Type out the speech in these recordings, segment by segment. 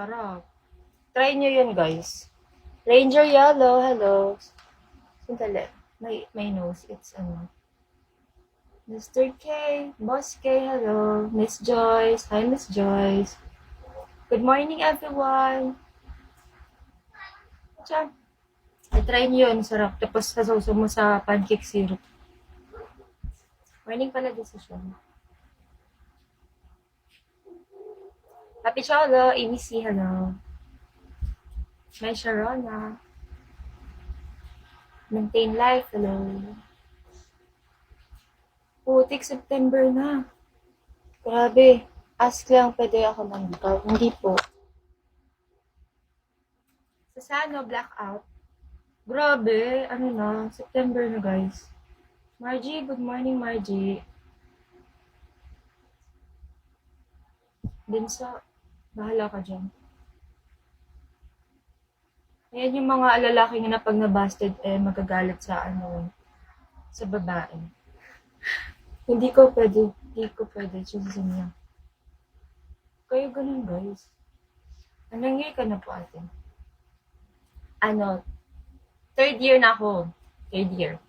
Sarap. Try nyo yun, guys. Ranger Yellow, hello. Sandali. My nose, it's ano. Mr. K, Boss K, hello. Miss Joyce, hi Miss Joyce. Good morning, everyone. Tiyan. I-try nyo yun, sarap. Tapos sasawsaw mo sa pancake syrup. Morning pala decision. Happy Cholo, Amy C, hello. May Sharona. Maintain life, hello. Putik, September na. Grabe. Ask lang, pwede ako mag-ikaw. Hindi po. Sa Sano, blackout. Grabe. Ano na, September na, guys. Margie, good morning, Margie. Binsa, bahala ka dyan. Ayan yung mga lalaki na pag nabasted, magagalit sa sa babae. Hindi ko pwede, choosing niya. Kayo ganun, guys. Anong year ka na po, ate? Third year na ako. Third year.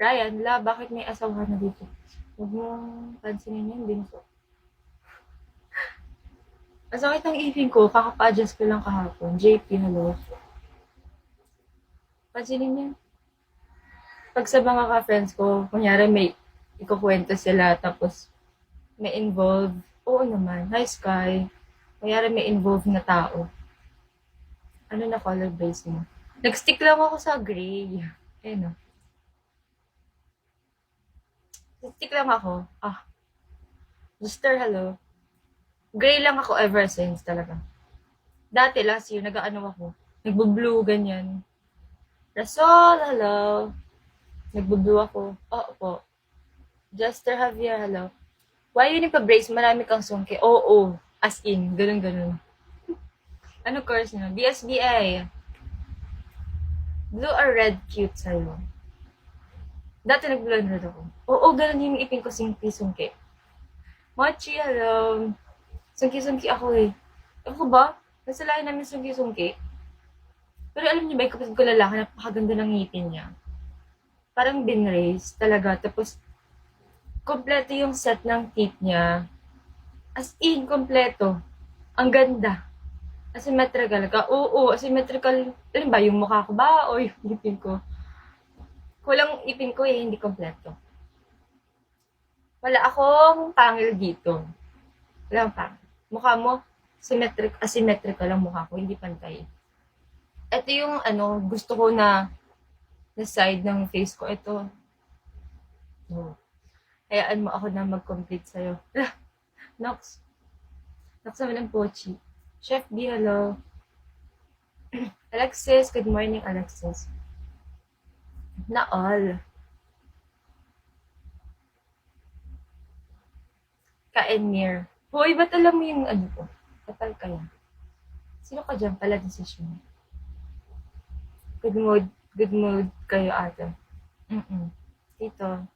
Ryan, bakit may asawa na dito? Huwag mong pansinin yan din po. Ang sakit ng ipin ko, kakapa-adjust ko lang kahapon. JP, hello. Pansinin yan. Pag sa mga ka-friends ko, kunyari may ikukwento sila, tapos may involve. Oo naman. Hi, Sky. Kunyari may involved na tao. Ano na color base mo? Nag-stick lang ako sa gray. Ayun o. Nag-stick lang ako. Mister, hello. Gray lang ako ever since talaga. Dati, last year, nag-ano ako. Nagbo-blue, ganyan. Rasol, hello. Nagbo-blue ako. Oo po. Jester Javier, hello. Why yun yung pa-brace? Marami kang sungki. Oo. As in. Ganun. Ano course nyo? BSBA. Blue or red cute sa'yo? Dati nag-blue and red ako. Oo, ganun yung ipin ko sungki. Mochi, hello. Sungki ako eh. Ako ba? Nasa lahi namin sungki. Pero alam niyo ba, yung kapatid ko lalaki, napakaganda ng ngipin niya. Parang binrace talaga. Tapos, kompleto yung set ng teeth niya. As in, kompleto. Ang ganda. Asymmetrical ka? Oo, asymmetrical. Alam ba, yung mukha ko ba o yung ipin ko? Kulang ipin ko eh, hindi kompleto. Wala akong pangil dito. Wala akong pangil. Mukha mo, asymmetrical lang mukha ko, hindi pantay. Ito yung gusto ko na side ng face ko. Ito. Hayaan mo ako na mag-complete sa'yo. Nox naman ang pochi. Chef B, hello. Alexis, good morning, Alexis. Na all. Ka-Enmir. Hoy, ba't alam mo yung ko? Kapal kaya. Sino ka dyan pala decision? Good mood kayo ate. Dito.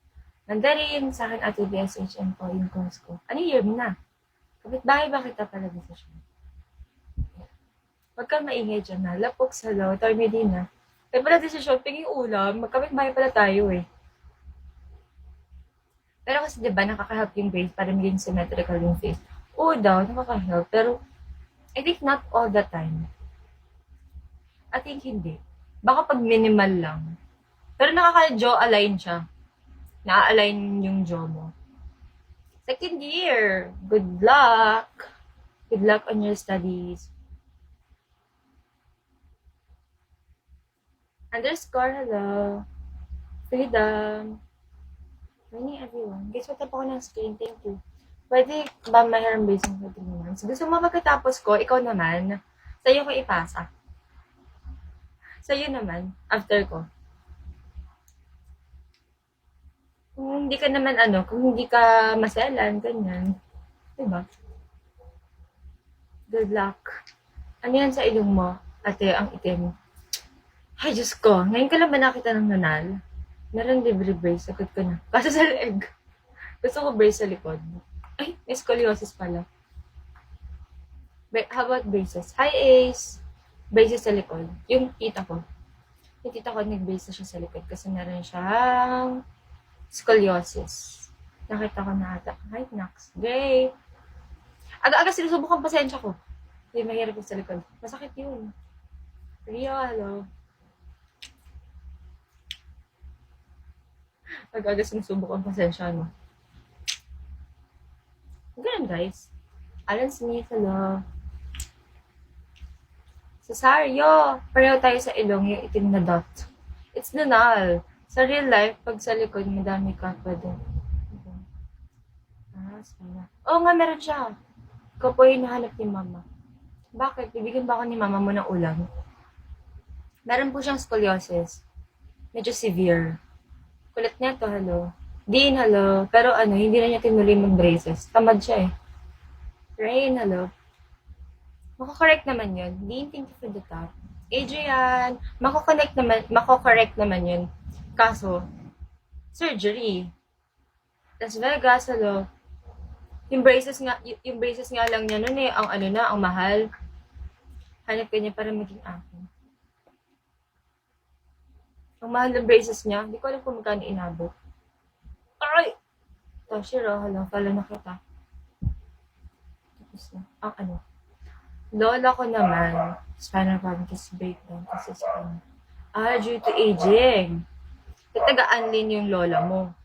Mandarin, sa akin ate BSHM po yung course ko. Ano year mo na? Kapit-bahay ba kita pala decision? Huwag kang maingay dyan na. Lapok sa hello, Tarmedina. Kaya pala decision, pingin ulam, magkapit-bahay pala tayo eh. Pero kasi diba, nakaka-help yung brain para maging symmetrical yung face. Oo daw, nakaka-help. Pero, I think not all the time. I think hindi. Baka pag minimal lang. Pero nakaka-jaw align siya. Na-align yung jaw mo. Second year. Good luck. Good luck on your studies. Underscore, hello. Freedom. Morning, everyone. Guys, matap ako ng screen. Thank you. Pwede ba mayroon basing sa naman? So, gusto mo magkatapos ko, ikaw naman, sa'yo ko ipasa. Sa'yo naman, after ko. Kung hindi ka naman kung hindi ka maselan, ganyan. Diba? Good luck. Ano yan sa ilong mo? Ate, ang itim. Ay, Diyos ko. Ngayon ka lang ba nakita ng nanal? Meron libre brace. Sagot ko na. Kaso sa leg. Gusto ko brace sa likod. Ay, may scoliosis pala. How about braces? Hi, Ace! Braces sa likod. Yung tita ko. Yung tita ko, nag-braces siya sa likod kasi meron siyang scoliosis. Nakita ko na ata. Hi, Nax. Great! Aga-aga sinusubok ang pasensya ko. Hindi, mahirap yung sa likod. Masakit yun. Rio, hello. Aga-aga sinusubok ang pasensya, no? Ganun, guys. Alan Smith, hello. Cesario! Pareho tayo sa ilong, yung itim na dot. It's Nunal. Sa real life, pag sa likod, madami ka pwede. Sana. Oo nga, meron siya. Ikaw po yung hinahanap ni mama. Bakit? Bibigyan ba ako ni mama mo ng ulam? Meron po siyang scoliosis. Medyo severe. Kulit niya to, hello. Dean, hello. Pero hindi na niya tinuloy mag-braces. Tamad siya eh. Rain, hello. Mako-correct naman yun. Dean, thank you for the top. Adrian, mako-correct naman yun. Kaso, surgery. Las Vegas, hello. Yung braces nga lang niya nun eh, ang mahal. Hanap ka niya para maging akin. Ang mahal ng braces niya, hindi ko alam kung magkano inabot. Ay! Toshiro, hala, follow na kita. Tapos na. Lola ko naman, spinal process breakdown kasi sa kanya. Due to aging. Taga Anlin yung lola mo.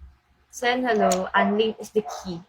Sen, hello, Anlin is the key.